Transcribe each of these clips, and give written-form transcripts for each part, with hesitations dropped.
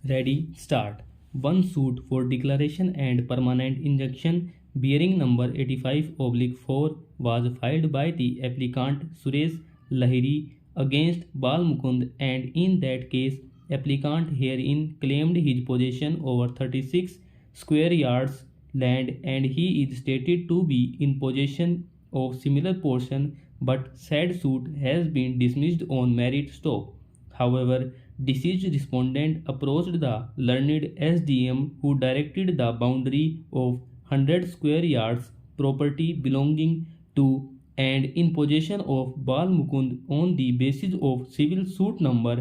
Ready, start. One suit for declaration and permanent injunction bearing number 85/4 was filed by the applicant Suresh Lahiri against Bal Mukund, and in that case, applicant herein claimed his possession over 36 square yards land, and he is stated to be in possession of similar portion, but said suit has been dismissed on merit stop. However, deceased respondent approached the learned SDM, who directed the boundary of 100 square yards property belonging to and in possession of Bal Mukund on the basis of civil suit number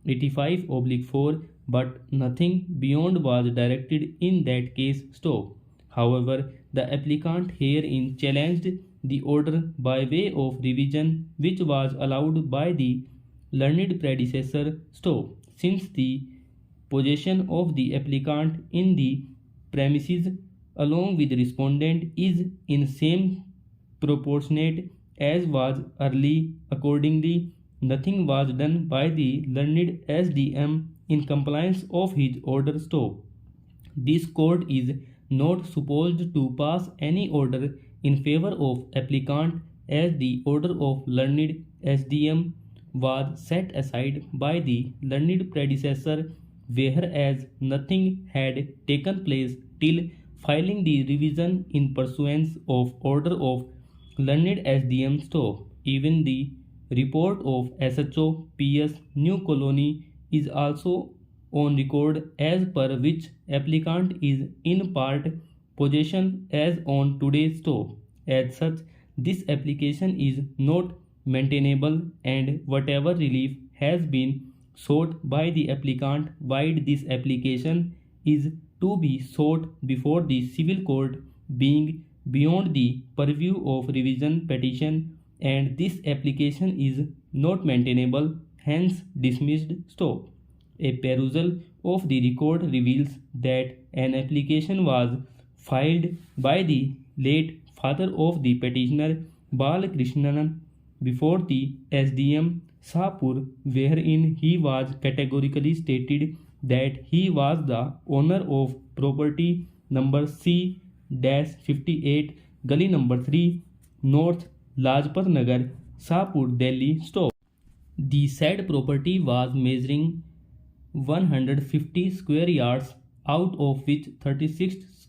85/4, but nothing beyond was directed in that case stop. However, the applicant herein challenged the order by way of revision, which was allowed by the learned predecessor stop, since the possession of the applicant in the premises along with respondent is in same proportionate as was early. Accordingly, nothing was done by the learned SDM in compliance of his order stop. This court is not supposed to pass any order in favor of applicant, as the order of learned SDM was set aside by the learned predecessor, whereas nothing had taken place till filing the revision in pursuance of order of learned SDM stop. Even the report of SHO PS New Colony is also on record, as per which applicant is in part possession as on today's stop. As such, this application is not maintainable, and whatever relief has been sought by the applicant while this application is to be sought before the civil court, being beyond the purview of revision petition, and this application is not maintainable, hence dismissed stop. A perusal of the record reveals that an application was filed by the late father of the petitioner Balakrishnan before the SDM Shahpur, wherein he was categorically stated that he was the owner of property number C-58, Gully number 3, North Lajpat Nagar, Shahpur, Delhi stop. The said property was measuring 150 square yards, out of which 36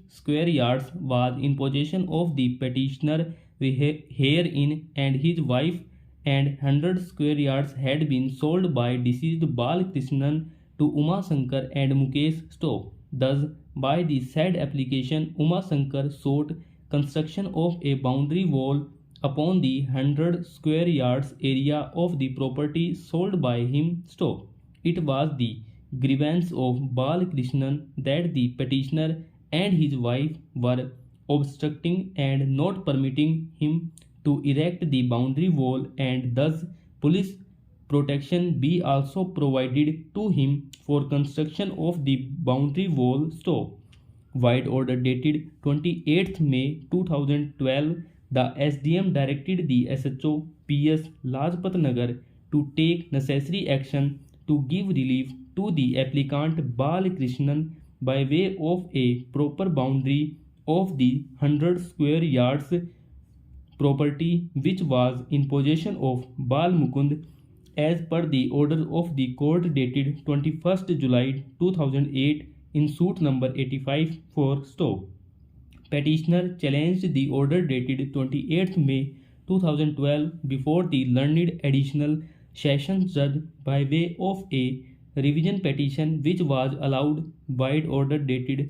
square yards was in possession of the petitioner herein and his wife, and 100 square yards had been sold by deceased Balakrishnan to Uma Shankar and Mukesh Stop. Thus, by the said application, Uma Shankar sought construction of a boundary wall upon the 100 square yards area of the property sold by him Stop. It was the grievance of Balakrishnan that the petitioner and his wife were obstructing and not permitting him to erect the boundary wall, and thus police protection be also provided to him for construction of the boundary wall stop. White order dated 28th May 2012, the SDM directed the SHO PS Lajpat Nagar to take necessary action to give relief to the applicant Balakrishnan by way of a proper boundary of the 100 square yards property which was in possession of Bal Mukund, as per the order of the court dated 21st July 2008 in suit number 85 for stop. Petitioner challenged the order dated 28th May 2012 before the learned additional sessions judge by way of a revision petition, which was allowed. White order dated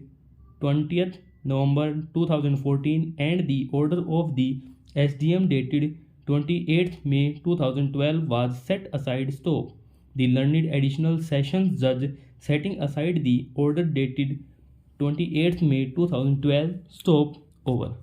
20th November 2014 and the order of the SDM dated 28th May 2012 was set aside stop. The learned additional sessions judge setting aside the order dated 28th May 2012 stop over.